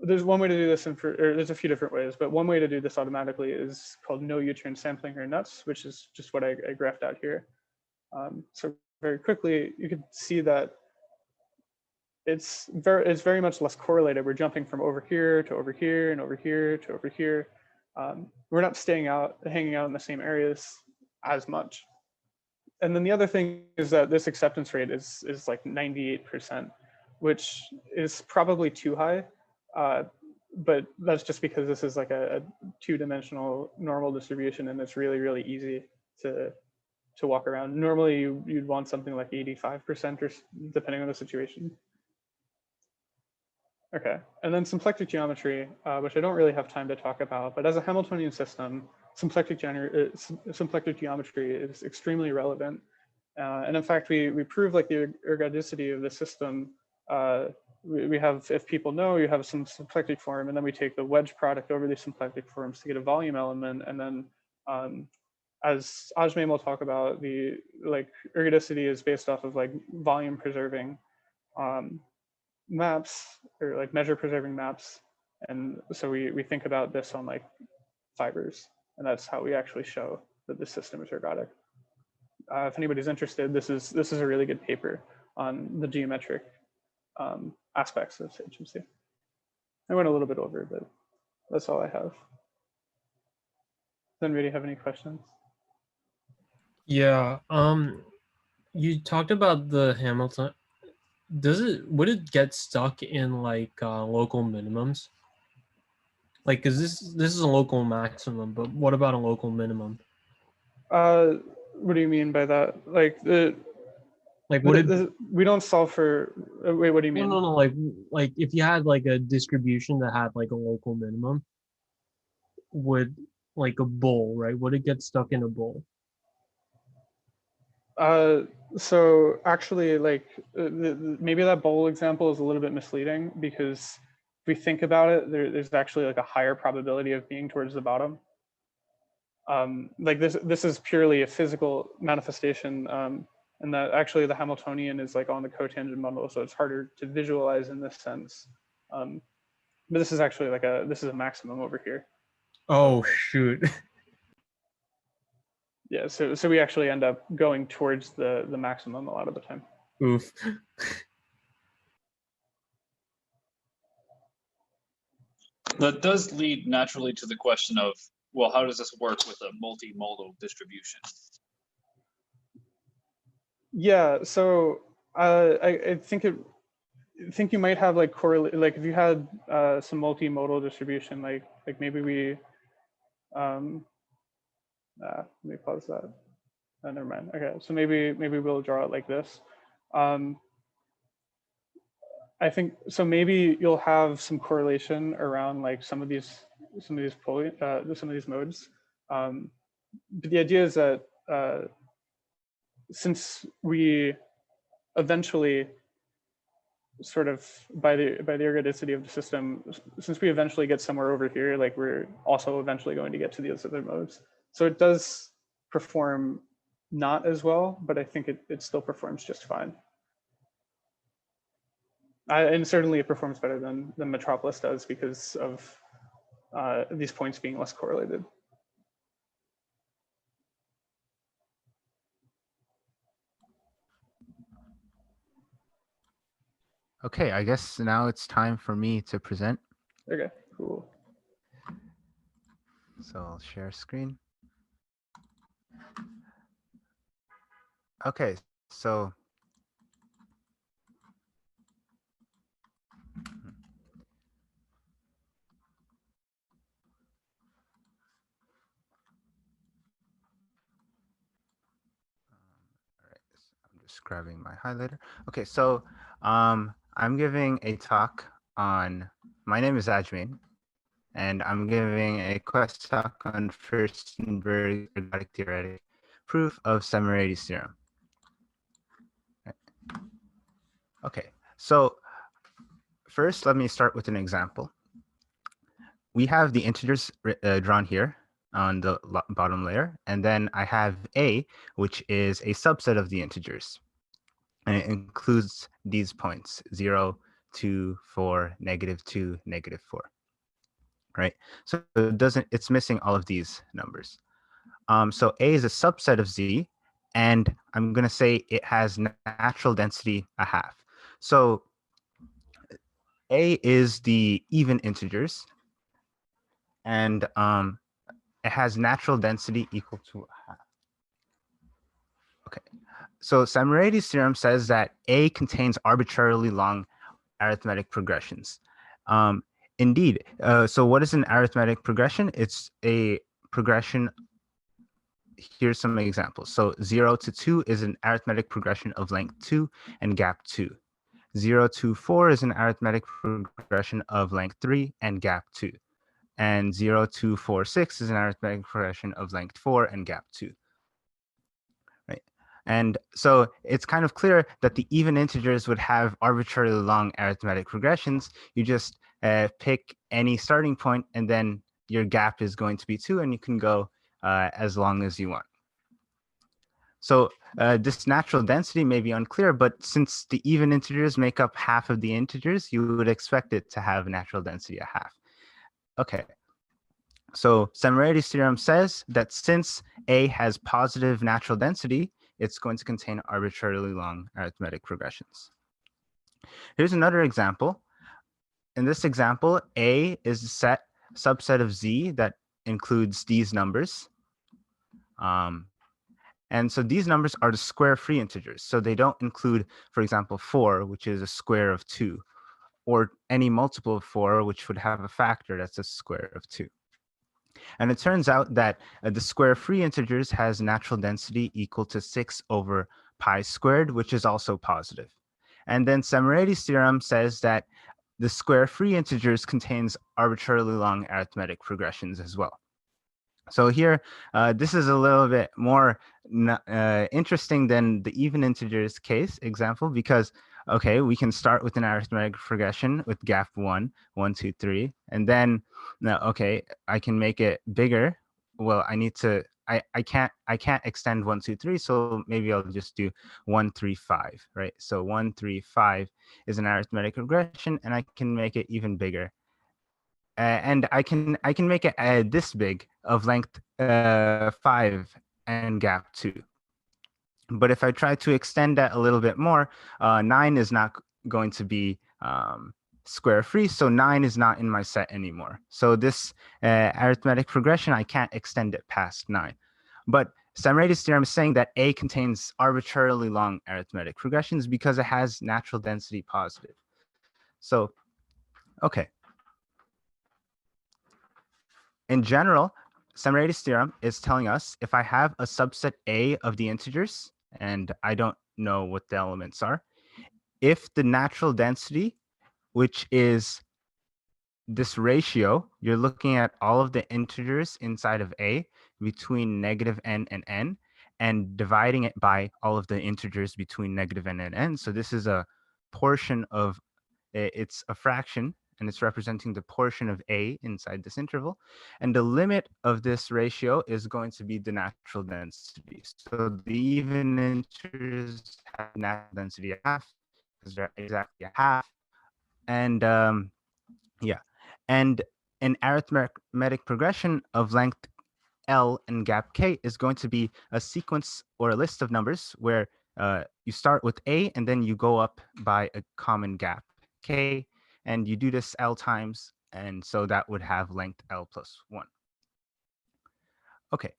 Speaker 3: There's one way to do this, or there's a few different ways, but one way to do this automatically is called no U-turn sampling or nuts, which is just what I graphed out here. So very quickly, you can see that it's very much less correlated. We're jumping from over here to over here and over here to over here. We're not hanging out in the same areas as much. And then the other thing is that this acceptance rate is like 98%, which is probably too high. But that's just because this is like a two-dimensional normal distribution, and it's really, really easy to walk around. Normally, you'd want something like 85%, or depending on the situation. Okay, and then symplectic geometry, which I don't really have time to talk about, but as a Hamiltonian system, symplectic geometry is extremely relevant. And in fact, we prove like the ergodicity of the system. We have, if people know, you have some symplectic form, and then we take the wedge product over these symplectic forms to get a volume element. And then as Ajme will talk about, the like ergodicity is based off of like volume preserving maps, or like measure preserving maps. And so we think about this on like fibers, and that's how we actually show that this system is ergodic. If anybody's interested, this is a really good paper on the geometric aspects of HMC. I went a little bit over, but that's all I have. Does anybody have any questions?
Speaker 2: Yeah. You talked about the Hamilton. Would it get stuck in like local minimums? Like, cause this is a local maximum, but what about a local minimum?
Speaker 3: What do you mean by that? Like we don't solve for. Wait, what do you mean?
Speaker 2: No. Like if you had like a distribution that had like a local minimum, would like a bowl, right? Would it get stuck in a bowl?
Speaker 3: So actually, like maybe that bowl example is a little bit misleading, because if we think about it, there's actually like a higher probability of being towards the bottom. Like this is purely a physical manifestation, and that actually the Hamiltonian is like on the cotangent bundle, so it's harder to visualize in this sense. But this is actually like this is a maximum over here.
Speaker 2: Oh shoot.
Speaker 3: Yeah, so we actually end up going towards the maximum a lot of the time.
Speaker 2: Oof.
Speaker 5: That does lead naturally to the question of, well, how does this work with a multimodal distribution?
Speaker 3: Yeah, so I think you might have like like if you had some multimodal distribution, like maybe we let me pause that. Never mind. Okay, so maybe we'll draw it like this. I think so. Maybe you'll have some correlation around like some of these modes. But the idea is that since we eventually sort of by the ergodicity of the system, since we eventually get somewhere over here, like we're also eventually going to get to these other modes. So it does perform not as well, but I think it still performs just fine. And certainly it performs better than Metropolis does because of these points being less correlated.
Speaker 1: Okay, I guess now it's time for me to present.
Speaker 3: Okay, cool.
Speaker 1: So I'll share screen. Okay, so I'm just grabbing my highlighter. Okay, so I'm giving a talk on, my name is Ajmain, and I'm giving a quest talk on Furstenberg ergodic theoretic proof of Szemeredi's theorem. Okay, so first let me start with an example. We have the integers drawn here, on the bottom layer. And then I have A, which is a subset of the integers. And it includes these points, 0, 2, 4, -2, -4, right? So it's missing all of these numbers. So A is a subset of Z, and I'm going to say it has natural density 1/2. So A is the even integers, and it has natural density equal to 1/2. Okay, so Szemeredi's theorem says that A contains arbitrarily long arithmetic progressions. Indeed, so what is an arithmetic progression? It's a progression. Here's some examples. So 0 to 2 is an arithmetic progression of length 2 and gap 2. 0 to 4 is an arithmetic progression of length 3 and gap 2. And 0 to 4, 6 is an arithmetic progression of length 4 and gap 2. Right? And so it's kind of clear that the even integers would have arbitrarily long arithmetic progressions. You just pick any starting point, and then your gap is going to be 2, and you can go as long as you want. So this natural density may be unclear, but since the even integers make up 1/2 of the integers, you would expect it to have natural density 1/2. Okay. So Szemeredi's theorem says that since A has positive natural density, it's going to contain arbitrarily long arithmetic progressions. Here's another example. In this example, A is a subset of Z that includes these numbers. And so these numbers are the square free integers. So they don't include, for example, 4, which is a square of 2, or any multiple of 4, which would have a factor that's a square of 2. And it turns out that the square free integers has natural density equal to 6 over pi squared, which is also positive. And then Szemeredi's theorem says that the square free integers contains arbitrarily long arithmetic progressions as well. So here, this is a little bit more interesting than the even integers case example, because, okay, we can start with an arithmetic progression with gap 1, 1, 2, 3, and then, okay, I can make it bigger. Well, I need to, I can't extend 1, 2, 3, so maybe I'll just do 1, 3, 5, right? So 1, 3, 5 is an arithmetic progression, and I can make it even bigger. And I can make it this big of length 5 and gap 2. But if I try to extend that a little bit more, 9 is not going to be square free, so 9 is not in my set anymore. So this arithmetic progression, I can't extend it past 9. But Szemeredi's theorem is saying that A contains arbitrarily long arithmetic progressions because it has natural density positive. So, okay. In general, Szemeredi's theorem is telling us if I have a subset A of the integers, and I don't know what the elements are, if the natural density, which is this ratio, you're looking at all of the integers inside of A between -n and n, and dividing it by all of the integers between -n and n. So this is a portion of, it's a fraction, and it's representing the portion of A inside this interval. And the limit of this ratio is going to be the natural density. So the even integers have natural density 1/2, because they're exactly 1/2. And yeah, and an arithmetic progression of length L and gap K is going to be a sequence or a list of numbers where you start with A and then you go up by a common gap K, and you do this L times, and so that would have length L plus 1. Okay.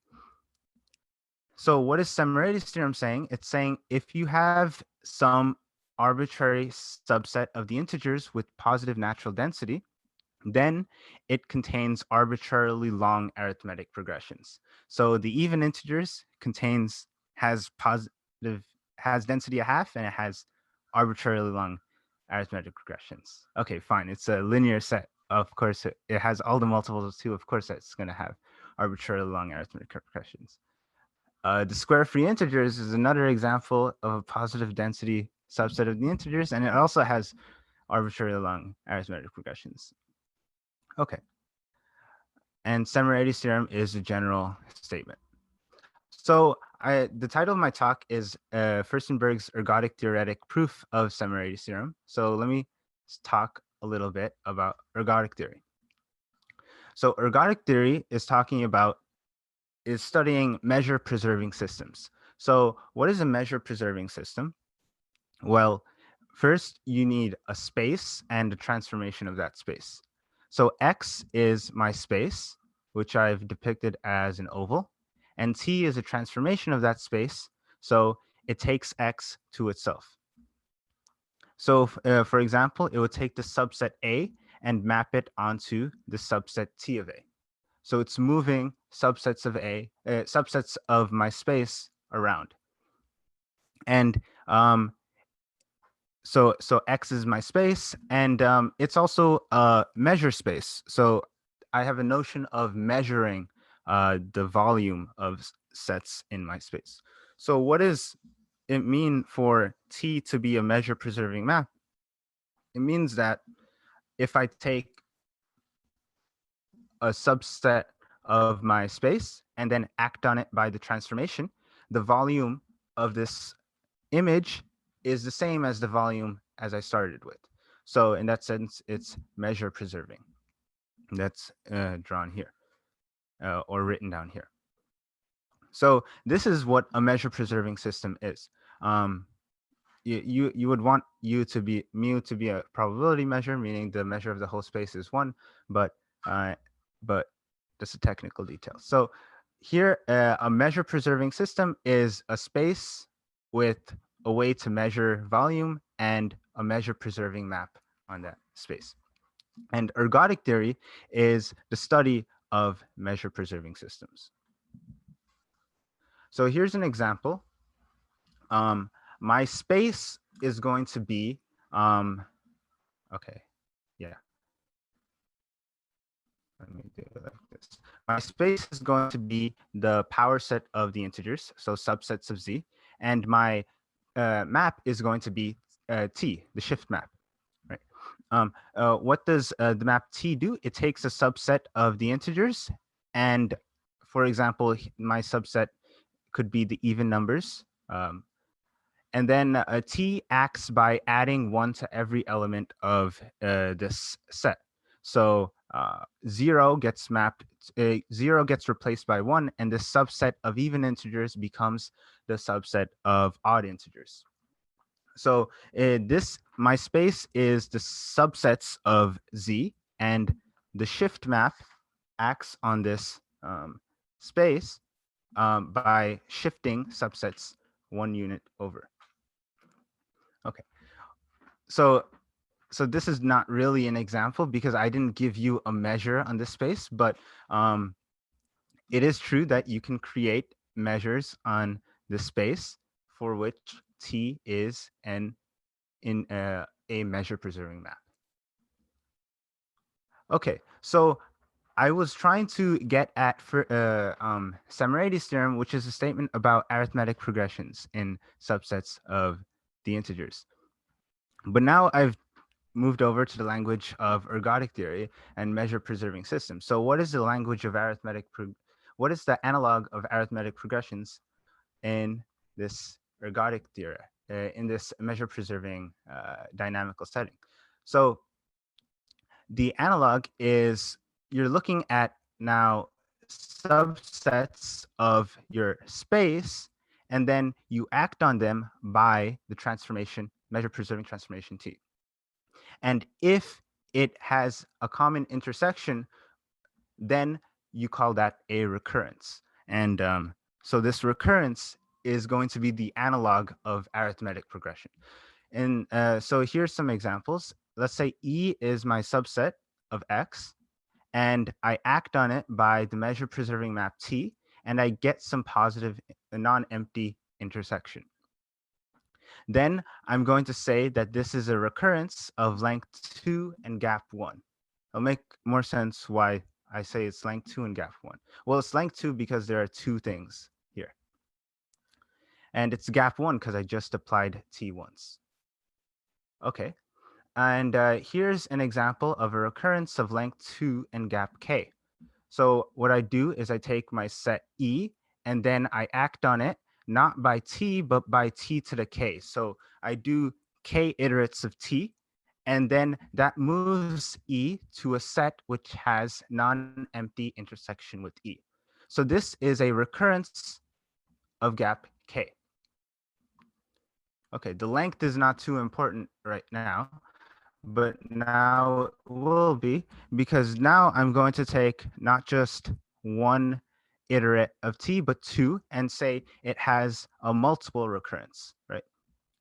Speaker 1: So what is Szemeredi's theorem saying? It's saying if you have some arbitrary subset of the integers with positive natural density, then it contains arbitrarily long arithmetic progressions. So the even integers has density 1/2, and it has arbitrarily long arithmetic progressions. Okay, fine. It's a linear set. Of course, it has all the multiples of 2. Of course, it's going to have arbitrarily long arithmetic progressions. The square free integers is another example of a positive density subset of the integers, and it also has arbitrarily long arithmetic progressions. Okay. And Szemeredi's theorem is a general statement. So the title of my talk is Furstenberg's Ergodic Theoretic Proof of Szemeredi's theorem. So let me talk a little bit about ergodic theory. So ergodic theory is studying measure preserving systems. So what is a measure preserving system? Well, first you need a space and a transformation of that space. So X is my space, which I've depicted as an oval, and T is a transformation of that space. So it takes X to itself. So for example, it would take the subset A and map it onto the subset T of A. So it's moving subsets of subsets of my space around. And so X is my space, and it's also a measure space. So I have a notion of measuring the volume of sets in my space. So what does it mean for T to be a measure preserving map? It means that if I take a subset of my space and then act on it by the transformation, the volume of this image is the same as the volume as I started with. So in that sense, it's measure preserving. That's drawn here or written down here. So this is what a measure preserving system is. You would want mu to be a probability measure, meaning the measure of the whole space is 1, but that's a technical detail. So here, a measure preserving system is a space with a way to measure volume and a measure preserving map on that space. And ergodic theory is the study of measure preserving systems. So here's an example. My space is going to be, okay, yeah. Let me do it like this. My space is going to be the power set of the integers, so subsets of Z, and my map is going to be T, the shift map, right? What does the map T do? It takes a subset of the integers, and for example, my subset could be the even numbers, and then T acts by adding 1 to every element of this set. So 0 gets mapped, 0 gets replaced by 1, and this subset of even integers becomes the subset of odd integers. So my space is the subsets of Z, and the shift map acts on this space by shifting subsets 1 unit over. Okay, so this is not really an example because I didn't give you a measure on this space, but it is true that you can create measures on the space for which T is a measure preserving map. Okay, so I was trying to get at Szemeredi's theorem, which is a statement about arithmetic progressions in subsets of the integers. But now I've moved over to the language of ergodic theory and measure preserving systems. So what is the language of what is the analog of arithmetic progressions in this ergodic theory, in this measure preserving dynamical setting? So the analog is you're looking at now subsets of your space, and then you act on them by the transformation, measure preserving transformation T. And if it has a common intersection, then you call that a recurrence. And so this recurrence is going to be the analog of arithmetic progression. And so here's some examples. Let's say E is my subset of X, and I act on it by the measure preserving map T, and I get some positive non-empty intersection. Then I'm going to say that this is a recurrence of length 2 and gap 1. It'll make more sense why I say it's length 2 and gap 1. Well, it's length 2 because there are 2 things here. And it's gap 1 because I just applied T once. Okay. And here's an example of a recurrence of length 2 and gap K. So what I do is I take my set E and then I act on it, not by T, but by T to the K. So I do K iterates of T, and then that moves E to a set which has non-empty intersection with E. So this is a recurrence of gap K. Okay, the length is not too important right now, but now it will be, because now I'm going to take not just one iterate of T, but two, and say it has a multiple recurrence, right?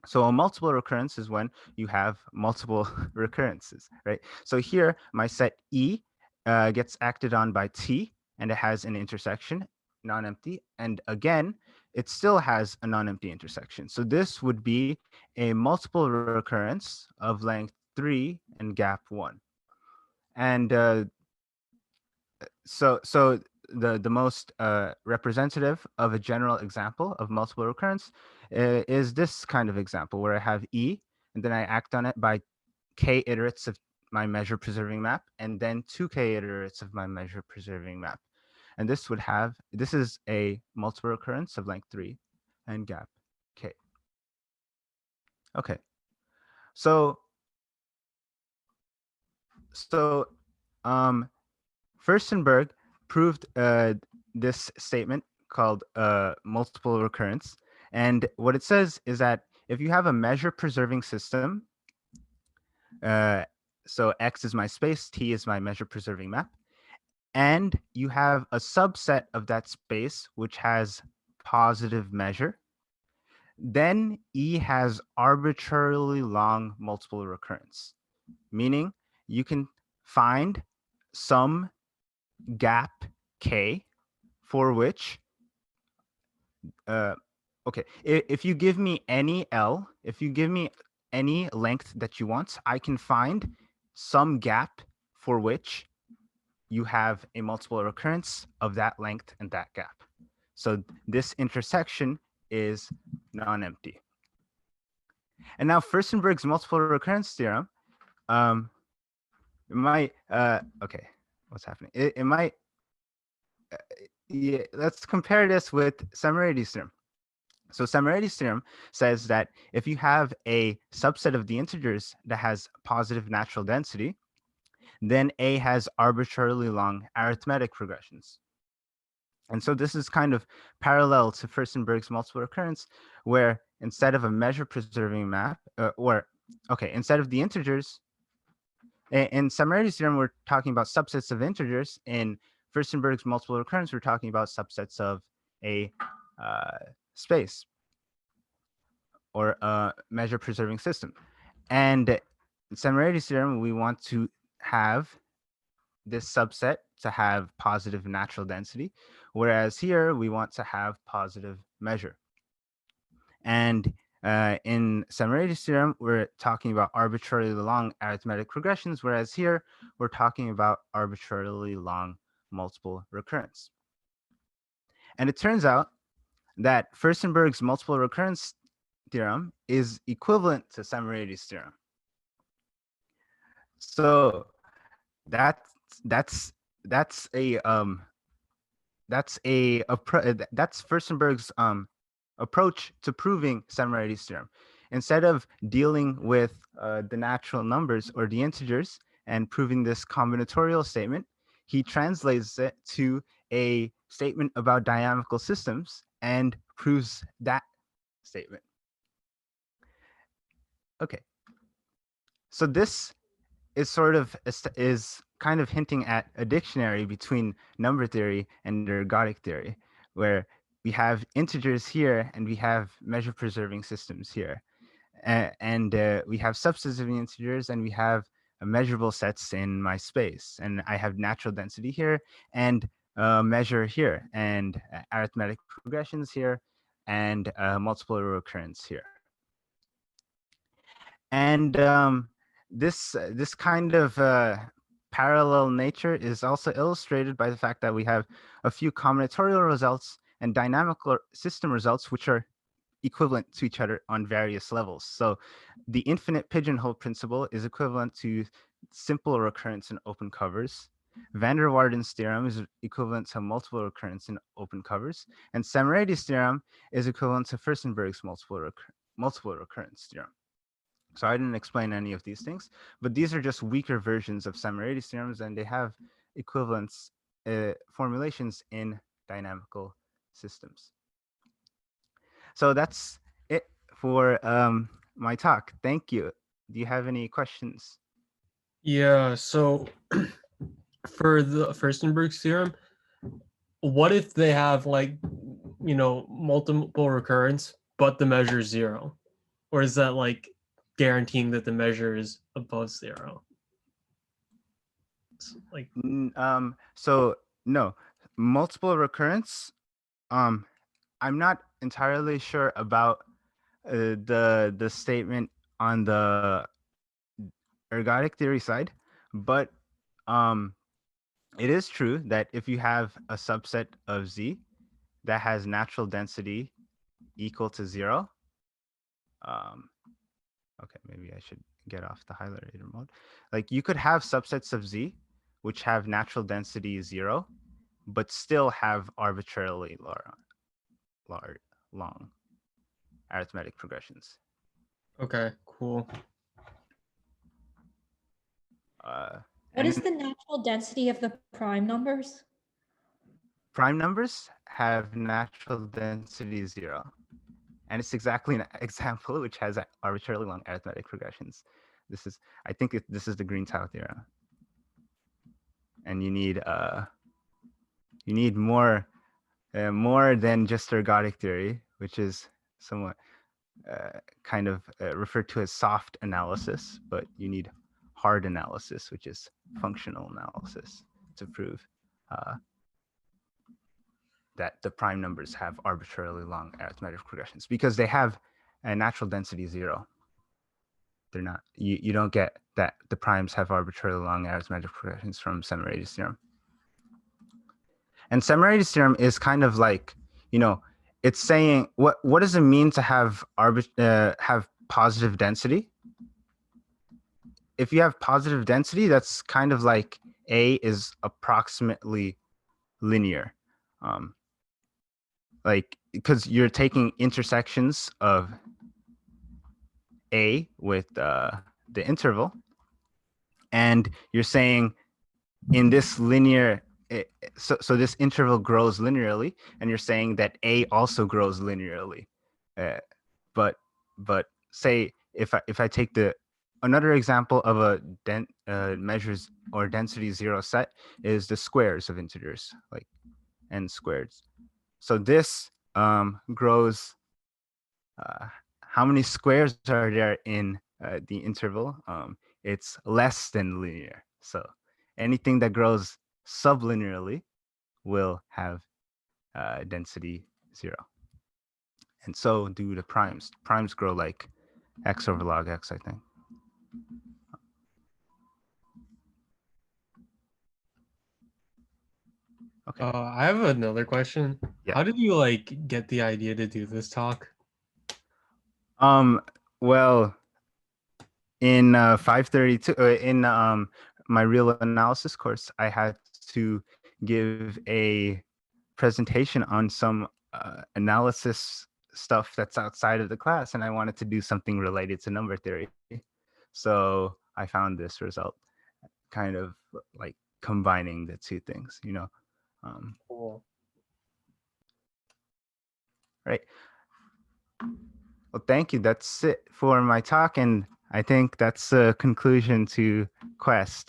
Speaker 1: So a multiple recurrence is when you have multiple recurrences, right? So here, my set E gets acted on by T, and it has an intersection, non-empty. And again, it still has a non-empty intersection. So this would be a multiple recurrence of length 3 and gap 1. And so the most representative of a general example of multiple recurrence is this kind of example where I have E and then I act on it by K iterates of my measure preserving map and then 2K iterates of my measure preserving map. And this is a multiple recurrence of length 3 and gap K. Okay. So Furstenberg proved this statement called multiple recurrence. And what it says is that if you have a measure preserving system, so X is my space, T is my measure preserving map, and you have a subset of that space which has positive measure, then E has arbitrarily long multiple recurrence, meaning you can find some gap K for which okay, if you give me any L, if you give me any length that you want, I can find some gap for which you have a multiple recurrence of that length and that gap. So this intersection is non-empty. And now Furstenberg's multiple recurrence theorem, it might, okay, what's happening? It might, yeah, let's compare this with Szemeredi's theorem. So Szemeredi's theorem says that if you have a subset of the integers that has positive natural density, then A has arbitrarily long arithmetic progressions. And so this is kind of parallel to Furstenberg's multiple recurrence, where instead of a measure preserving map, instead of the integers, in Szemeredi's theorem, we're talking about subsets of integers. In Furstenberg's multiple recurrence, we're talking about subsets of a space or a measure preserving system. And in Szemeredi's theorem, we want to have this subset to have positive natural density, whereas here we want to have positive measure. And in Szemeredi's theorem, we're talking about arbitrarily long arithmetic progressions, whereas here we're talking about arbitrarily long multiple recurrence. And it turns out that Furstenberg's multiple recurrence theorem is equivalent to Szemeredi's theorem. So that's Furstenberg's approach to proving Szemeredi's theorem. Instead of dealing with the natural numbers or the integers and proving this combinatorial statement, he translates it to a statement about dynamical systems and proves that statement. Okay, so this is kind of hinting at a dictionary between number theory and ergodic theory, where we have integers here and we have measure preserving systems here. And we have subsets of integers and we have measurable sets in my space. And I have natural density here and measure here and arithmetic progressions here and multiple recurrence here. And this kind of parallel nature is also illustrated by the fact that we have a few combinatorial results and dynamical system results which are equivalent to each other on various levels. So the infinite pigeonhole principle is equivalent to simple recurrence in open covers. van der Waarden's theorem is equivalent to multiple recurrence in open covers, and Szemeredi's theorem is equivalent to Furstenberg's multiple recurrence theorem. So I didn't explain any of these things, but these are just weaker versions of Szemeredi's theorems, and they have equivalence formulations in dynamical systems. So that's it for my talk. Thank you. Do you have any questions?
Speaker 2: Yeah, so for the Furstenberg's theorem, what if they have like, you know, multiple recurrence, but the measure is 0? Or is that like guaranteeing that the measure is above 0? It's like,
Speaker 1: So no, multiple recurrence. I'm not entirely sure about the statement on the ergodic theory side, but it is true that if you have a subset of Z that has natural density equal to 0, okay, maybe I should get off the highlighter mode. Like you could have subsets of Z which have natural density 0, but still have arbitrarily long arithmetic progressions.
Speaker 2: okay, cool.
Speaker 4: What is the natural density of the prime numbers?
Speaker 1: Prime numbers have natural density 0. And it's exactly an example which has arbitrarily long arithmetic progressions. This is, I think this is the green tau theorem. And you need more than just ergodic theory, which is somewhat kind of referred to as soft analysis, but you need hard analysis, which is functional analysis, to prove that the prime numbers have arbitrarily long arithmetic progressions because they have a natural density 0. They're not, you don't get that the primes have arbitrarily long arithmetic progressions from Szemeredi's theorem. And Szemeredi's theorem is kind of like, you know, it's saying what does it mean to have positive density? If you have positive density, that's kind of like A is approximately linear. Like, because you're taking intersections of A with the interval, and you're saying in this linear, so this interval grows linearly, and you're saying that A also grows linearly. But say if I take another example of a measures or density 0 set is the squares of integers, like n squared. So this grows. How many squares are there in the interval? It's less than linear. So anything that grows sublinearly will have density 0. And so do the primes. Primes grow like x over log x, I think. Okay.
Speaker 2: I have another question.
Speaker 1: Yeah.
Speaker 2: How did you like get the idea to do this talk?
Speaker 1: Well, in 532 in my real analysis course, I had to give a presentation on some analysis stuff that's outside of the class, and I wanted to do something related to number theory. So I found this result, kind of like combining the two things, you know.
Speaker 2: Cool.
Speaker 1: Right. Well, thank you. That's it for my talk, and I think that's a conclusion to Quest.